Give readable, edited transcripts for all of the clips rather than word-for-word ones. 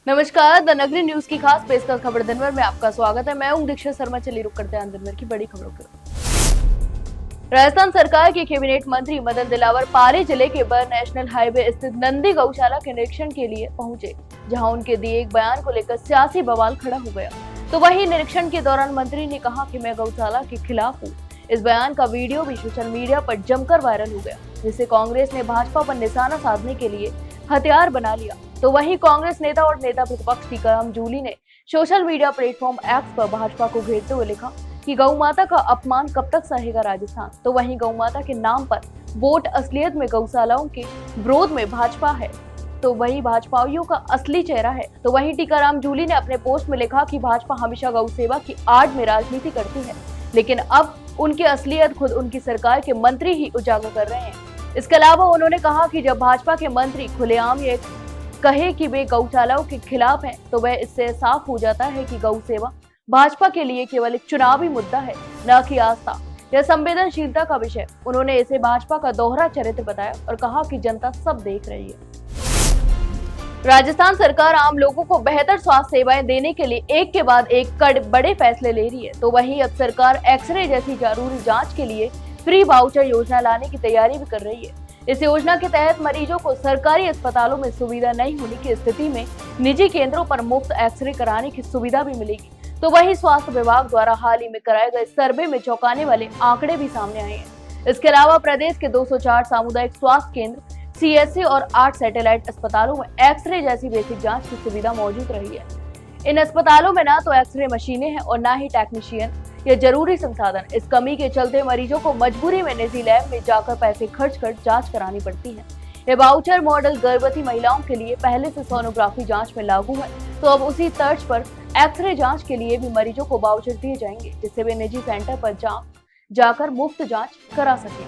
नमस्कार, द नगरी न्यूज की खास पेशकश खबर दिन भर में आपका स्वागत है। मैं हूं दीक्षा शर्मा। चलिए रुक करते हैं दिन भर की बड़ी खबरों की ओर। राजस्थान सरकार के कैबिनेट मंत्री मदन दिलावर पाली जिले के बर नेशनल हाईवे स्थित नंदी गौशाला के निरीक्षण के लिए पहुंचे, जहां उनके दिए एक बयान को लेकर सियासी बवाल खड़ा हो गया। तो वहीं निरीक्षण के दौरान मंत्री ने कहा कि मैं गौशाला के खिलाफ हूँ। इस बयान का वीडियो भी सोशल मीडिया पर जमकर वायरल हो गया, जिसे कांग्रेस ने भाजपा पर निशाना साधने के लिए हथियार बना लिया। तो वहीं कांग्रेस नेता और नेता प्रतिपक्ष टीकाराम जूली ने सोशल मीडिया प्लेटफॉर्म एक्स पर भाजपा को घेरते हुए लिखा कि गौ माता का अपमान कब तक सहेगा राजस्थान। तो वहीं गौ माता के नाम पर वोट असलियत में गौशालाओं के विरोध में भाजपा है, तो वही भाजपाइयों का असली चेहरा है। तो वहीं टीकाराम जूली ने अपने पोस्ट में लिखा कि भाजपा हमेशा गौ सेवा की आड़ में राजनीति करती है, लेकिन अब उनकी असलियत खुद उनकी सरकार के मंत्री ही उजागर कर रहे हैं। इसके अलावा उन्होंने कहा कि जब भाजपा के मंत्री खुलेआम ये कहे कि वे गौशालाओं के खिलाफ हैं, तो वह इससे साफ हो जाता है कि गौ सेवा भाजपा के लिए केवल एक चुनावी मुद्दा है, न कि आस्था या संवेदनशीलता का विषय। उन्होंने इसे भाजपा का दोहरा चरित्र बताया और कहा कि जनता सब देख रही है। राजस्थान सरकार आम लोगों को बेहतर स्वास्थ्य सेवाएं देने के लिए एक के बाद एक बड़े फैसले ले रही है। तो वहीं अब सरकार एक्सरे जैसी जरूरी जांच के लिए फ्री वाउचर योजना लाने की तैयारी भी कर रही है। इस योजना के तहत मरीजों को सरकारी अस्पतालों में सुविधा नहीं होने की स्थिति में निजी केंद्रों पर मुफ्त एक्सरे कराने की सुविधा भी मिलेगी। तो वहीं स्वास्थ्य विभाग द्वारा हाल ही में कराए गए सर्वे में चौंकाने वाले आंकड़े भी सामने आए हैं। इसके अलावा प्रदेश के 204 सामुदायिक स्वास्थ्य केंद्र, CSC और 8 सैटेलाइट अस्पतालों में एक्सरे जैसी बेसिक जांच की सुविधा मौजूद रही है। इन अस्पतालों में ना तो एक्सरे मशीनें हैं और ना ही टेक्नीशियन या जरूरी संसाधन। इस कमी के चलते मरीजों को मजबूरी में निजी लैब में जाकर पैसे खर्च कर जांच करानी पड़ती है। यह वाउचर मॉडल गर्भवती महिलाओं के लिए पहले से सोनोग्राफी जांच में लागू है, तो अब उसी तर्ज पर एक्सरे जांच के लिए भी मरीजों को वाउचर दिए जाएंगे, जिससे वे निजी सेंटर पर जाकर मुफ्त जांच करा सकें।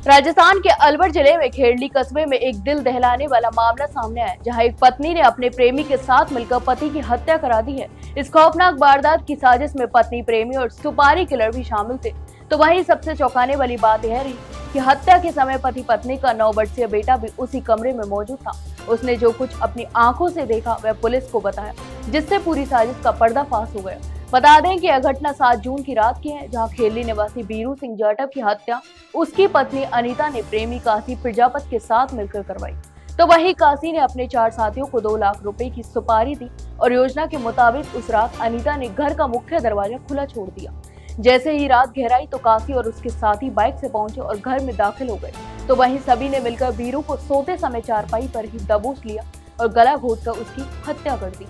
राजस्थान के अलवर जिले में खेड़ली कस्बे में एक दिल दहलाने वाला मामला सामने आया, जहां एक पत्नी ने अपने प्रेमी के साथ मिलकर पति की हत्या करा दी है। इस खौफनाक वारदात की साजिश में पत्नी, प्रेमी और सुपारी किलर भी शामिल थे। तो वहीं सबसे चौंकाने वाली बात यह रही कि हत्या के समय पति पत्नी का 9 वर्षीय बेटा भी उसी कमरे में मौजूद था। उसने जो कुछ अपनी आंखों से देखा वह पुलिस को बताया, जिससे पूरी साजिश का पर्दाफाश हो गया। बता दें कि यह घटना 7 जून की रात की है, जहां खेरली निवासी बीरू सिंह जाटव की हत्या उसकी पत्नी अनीता ने प्रेमी काशी प्रजापत के साथ मिलकर करवाई। तो वही काशी ने अपने 4 साथियों को 2 लाख रुपए की सुपारी दी और योजना के मुताबिक उस रात अनीता ने घर का मुख्य दरवाजा खुला छोड़ दिया। जैसे ही रात गहराई तो काशी और उसके साथी बाइक से पहुंचे और घर में दाखिल हो गए। तो वहीं सभी ने मिलकर बीरू को सोते समय चारपाई पर ही दबोच लिया और गला घोंटकर उसकी हत्या कर दी।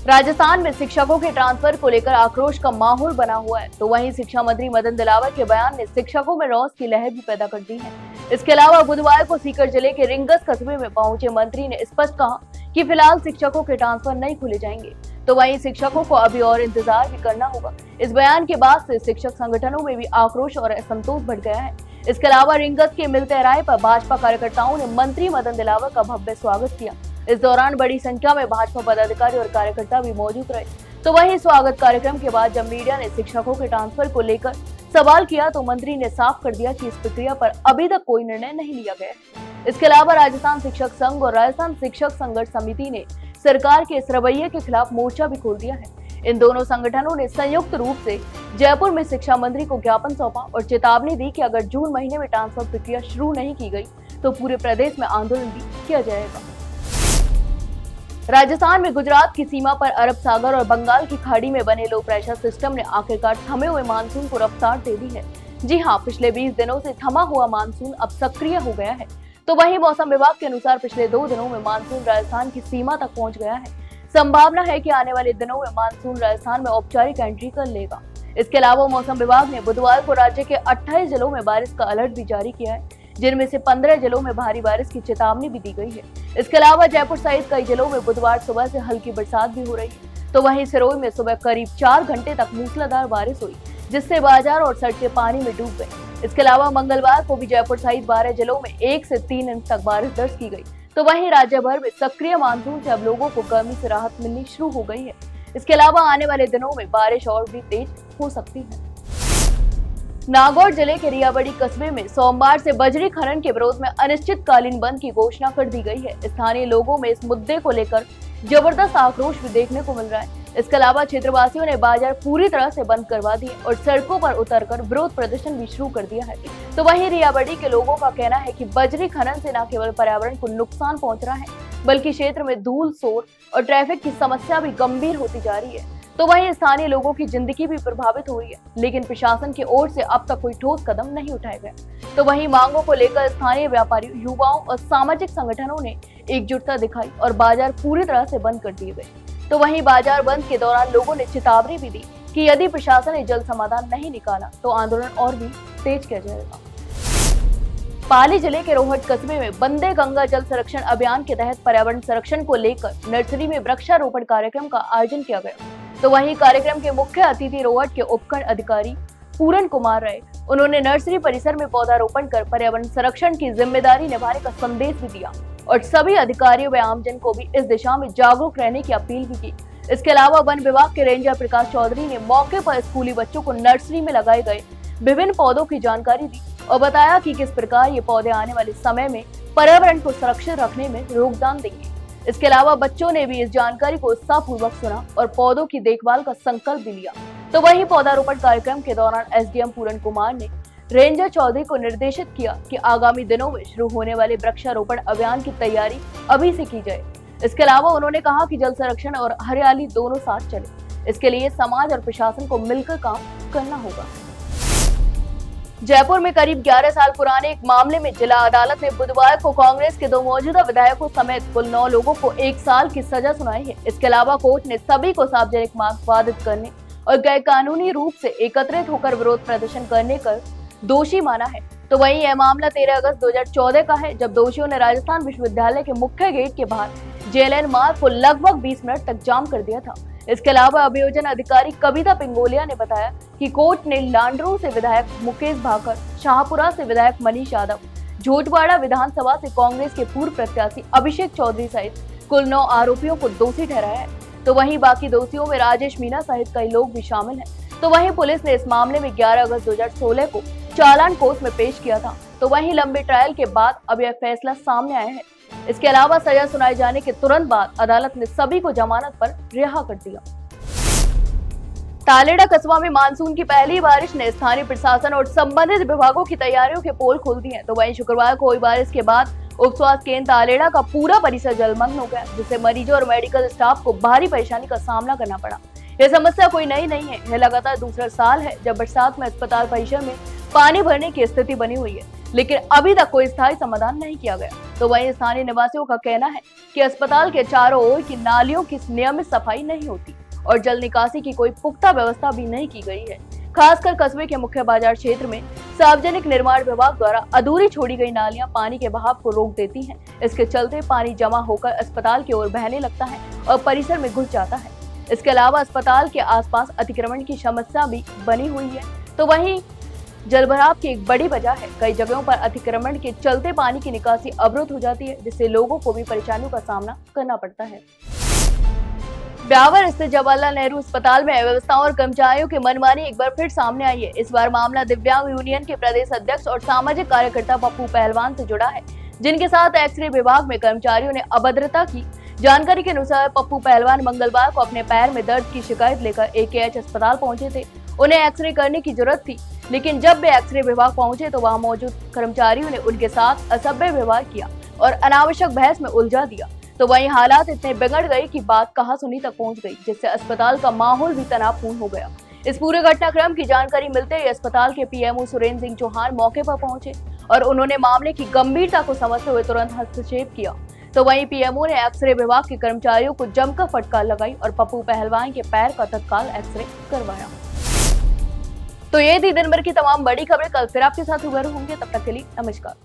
राजस्थान में शिक्षकों के ट्रांसफर को लेकर आक्रोश का माहौल बना हुआ है। तो वहीं शिक्षा मंत्री मदन दिलावर के बयान ने शिक्षकों में रोष की लहर भी पैदा कर दी है। इसके अलावा बुधवार को सीकर जिले के रिंगस कस्बे में पहुंचे मंत्री ने स्पष्ट कहा कि फिलहाल शिक्षकों के ट्रांसफर नहीं खोले जाएंगे। तो वहीं शिक्षकों को अभी और इंतजार भी करना होगा। इस बयान के बाद से शिक्षक संगठनों में भी आक्रोश और असंतोष बढ़ गया है। इसके अलावा रिंगस के मिलते राय पर भाजपा कार्यकर्ताओं ने मंत्री मदन दिलावर का भव्य स्वागत किया। इस दौरान बड़ी संख्या में भाजपा पदाधिकारी और कार्यकर्ता भी मौजूद रहे। तो वहीं स्वागत कार्यक्रम के बाद जब मीडिया ने शिक्षकों के ट्रांसफर को लेकर सवाल किया, तो मंत्री ने साफ कर दिया कि इस प्रक्रिया पर अभी तक कोई निर्णय नहीं लिया गया है। इसके अलावा राजस्थान शिक्षक संघ और राजस्थान शिक्षक संघर्ष समिति ने सरकार के इस रवैये के खिलाफ मोर्चा भी खोल दिया है। इन दोनों संगठनों ने संयुक्त रूप से जयपुर में शिक्षा मंत्री को ज्ञापन सौंपा और चेतावनी दी कि अगर जून महीने में ट्रांसफर प्रक्रिया शुरू नहीं की गई तो पूरे प्रदेश में आंदोलन भी किया जाएगा। राजस्थान में गुजरात की सीमा पर अरब सागर और बंगाल की खाड़ी में बने लो प्रेशर सिस्टम ने आखिरकार थमे हुए मानसून को रफ्तार दे दी है। जी हां, पिछले 20 दिनों से थमा हुआ मानसून अब सक्रिय हो गया है। तो वहीं मौसम विभाग के अनुसार पिछले 2 दिनों में मानसून राजस्थान की सीमा तक पहुंच गया है। संभावना है कि आने वाले दिनों में मानसून राजस्थान में औपचारिक एंट्री कर लेगा। इसके अलावा मौसम विभाग ने बुधवार को राज्य के 28 जिलों में बारिश का अलर्ट भी जारी किया है, जिनमें से 15 जिलों में भारी बारिश की चेतावनी भी दी गई है। इसके अलावा जयपुर सहित कई जिलों में बुधवार सुबह से हल्की बरसात भी हो रही है। तो वहीं सिरोही में सुबह करीब 4 घंटे तक मूसलाधार बारिश हुई, जिससे बाजार और सड़कें पानी में डूब गई। इसके अलावा मंगलवार को भी जयपुर सहित 12 जिलों में 1 से 3 इंच तक बारिश दर्ज की गई। तो वहीं राज्य भर में सक्रिय मानसून से अब लोगों को गर्मी से राहत मिलनी शुरू हो गई है। इसके अलावा आने वाले दिनों में बारिश और भी तेज हो सकती है। नागौर जिले के रियाबड़ी कस्बे में सोमवार से बजरी खनन के विरोध में अनिश्चितकालीन बंद की घोषणा कर दी गई है। स्थानीय लोगों में इस मुद्दे को लेकर जबरदस्त आक्रोश भी देखने को मिल रहा है। इसके अलावा क्षेत्रवासियों ने बाजार पूरी तरह से बंद करवा दिए और सड़कों पर उतरकर विरोध प्रदर्शन भी शुरू कर दिया है। तो वहीं रियाबड़ी के लोगों का कहना है कि बजरी खनन से न केवल पर्यावरण को नुकसान पहुंच रहा है, बल्कि क्षेत्र में धूल, शोर और ट्रैफिक की समस्या भी गंभीर होती जा रही है। तो वहीं स्थानीय लोगों की जिंदगी भी प्रभावित हो रही है, लेकिन प्रशासन की ओर से अब तक कोई ठोस कदम नहीं उठाए गए। तो वहीं मांगों को लेकर स्थानीय व्यापारियों, युवाओं और सामाजिक संगठनों ने एकजुटता दिखाई और बाजार पूरी तरह से बंद कर दिए गए। तो वहीं बाजार बंद के दौरान लोगों ने चेतावनी भी दी कि यदि प्रशासन ने जल्द समाधान नहीं निकाला तो आंदोलन और भी तेज किया जाएगा। पाली जिले के रोहट कस्बे में वंदे गंगा जल संरक्षण अभियान के तहत पर्यावरण संरक्षण को लेकर नर्सरी में वृक्षारोपण कार्यक्रम का आयोजन किया गया। तो वहीं कार्यक्रम के मुख्य अतिथि रोहट के उपखंड अधिकारी पूरन कुमार रहे। उन्होंने नर्सरी परिसर में पौधारोपण कर पर्यावरण संरक्षण की जिम्मेदारी निभाने का संदेश भी दिया और सभी अधिकारियों व आमजन को भी इस दिशा में जागरूक रहने की अपील भी की। इसके अलावा वन विभाग के रेंजर प्रकाश चौधरी ने मौके पर स्कूली बच्चों को नर्सरी में लगाए गए विभिन्न पौधों की जानकारी दी और बताया कि किस प्रकार ये पौधे आने वाले समय में पर्यावरण को सुरक्षित रखने में योगदान देंगे। इसके अलावा बच्चों ने भी इस जानकारी को उत्साहपूर्वक सुना और पौधों की देखभाल का संकल्प भी लिया। तो वहीं पौधारोपण कार्यक्रम के दौरान एसडीएम पूरन कुमार ने रेंजर चौधरी को निर्देशित किया कि आगामी दिनों में शुरू होने वाले वृक्षारोपण अभियान की तैयारी अभी से की जाए। इसके अलावा उन्होंने कहा कि जल संरक्षण और हरियाली दोनों साथ चले, इसके लिए समाज और प्रशासन को मिलकर काम करना होगा। जयपुर में करीब 11 साल पुराने एक मामले में जिला अदालत ने बुधवार को कांग्रेस के 2 मौजूदा विधायकों समेत कुल 9 लोगों को 1 साल की सजा सुनाई है। इसके अलावा कोर्ट ने सभी को सार्वजनिक मार्ग बाधित करने और गैर कानूनी रूप से एकत्रित होकर विरोध प्रदर्शन करने का दोषी माना है। तो वहीं यह मामला 13 अगस्त 2014 का है, जब दोषियों ने राजस्थान विश्वविद्यालय के मुख्य गेट के बाहर जेएलएन मार्ग को लगभग 20 मिनट तक जाम कर दिया था। इसके अलावा अभियोजन अधिकारी कविता पिंगोलिया ने बताया कि कोर्ट ने लांडरू से विधायक मुकेश भाकर, शाहपुरा से विधायक मनीष यादव, झोटवाड़ा विधानसभा से कांग्रेस के पूर्व प्रत्याशी अभिषेक चौधरी सहित कुल 9 आरोपियों को दोषी ठहराया है। तो वहीं बाकी दोषियों में राजेश मीणा सहित कई लोग भी शामिल हैं। तो वहीं पुलिस ने इस मामले में 11 अगस्त 2016 को चालान कोर्ट में पेश किया था। तो वहीं लंबे ट्रायल के बाद अब यह फैसला सामने आया है। इसके अलावा सजा सुनाए जाने के तुरंत बाद अदालत ने सभी को जमानत पर रिहा कर दिया। तालेड़ा कस्बा में मानसून की पहली बारिश ने स्थानीय प्रशासन और संबंधित विभागों की तैयारियों के पोल खोल दिए हैं। तो वहीं शुक्रवार को हुई बारिश के बाद उप स्वास्थ्य केंद्र तालेड़ा का पूरा परिसर जलमग्न हो गया, जिससे मरीजों और मेडिकल स्टाफ को भारी परेशानी का सामना करना पड़ा। यह समस्या कोई नई नहीं है, यह लगातार दूसरा साल है जब बरसात में अस्पताल परिसर में पानी भरने की स्थिति बनी हुई है, लेकिन अभी तक कोई स्थायी समाधान नहीं किया गया। तो वहीं स्थानीय निवासियों का कहना है कि अस्पताल के चारों ओर की नालियों की नियमित सफाई नहीं होती और जल निकासी की कोई पुख्ता व्यवस्था भी नहीं की गई है। खासकर कस्बे के मुख्य बाजार क्षेत्र में सार्वजनिक निर्माण विभाग द्वारा अधूरी छोड़ी गई नालियां पानी के बहाव को रोक देती हैं। इसके चलते पानी जमा होकर अस्पताल की ओर बहने लगता है और परिसर में घुस जाता है। इसके अलावा अस्पताल के आसपास अतिक्रमण की समस्या भी बनी हुई है। तो वहीं जलभराव की एक बड़ी वजह है, कई जगहों पर अतिक्रमण के चलते पानी की निकासी अवरुद्ध हो जाती है, जिससे लोगों को भी परेशानियों का सामना करना पड़ता है। ब्यावर स्थित जवाहरलाल नेहरू अस्पताल में अव्यवस्थाओं और कर्मचारियों की मनमानी एक बार फिर सामने आई है। इस बार मामला दिव्यांग यूनियन के प्रदेश अध्यक्ष और सामाजिक कार्यकर्ता पप्पू पहलवान से जुड़ा है, जिनके साथ एक्सरे विभाग में कर्मचारियों ने अभद्रता की। जानकारी के अनुसार पप्पू पहलवान मंगलवार को अपने पैर में दर्द की शिकायत लेकर एकेएच अस्पताल पहुंचे थे। उन्हें एक्सरे करने की जरूरत थी, लेकिन जब वे एक्सरे विभाग पहुंचे तो वहां मौजूद कर्मचारियों ने उनके साथ असभ्य व्यवहार किया और अनावश्यक बहस में उलझा दिया। तो वहीं हालात इतने बिगड़ गए कि बात कहां सुनी तक पहुंच गई, जिससे अस्पताल का माहौल भी तनावपूर्ण हो गया। इस पूरे घटनाक्रम की जानकारी मिलते ही अस्पताल के पीएमओ सुरेंद्र सिंह चौहान मौके पर पहुंचे और उन्होंने मामले की गंभीरता को समझते हुए तुरंत हस्तक्षेप किया। तो वहीं पीएमओ ने एक्सरे विभाग के कर्मचारियों को जमकर फटकार लगाई और पप्पू पहलवान के पैर का तत्काल एक्सरे करवाया। तो ये थी दिन भर की तमाम बड़ी खबरें। कल फिर आपके साथ रूबरू होंगे, तब तक के लिए नमस्कार।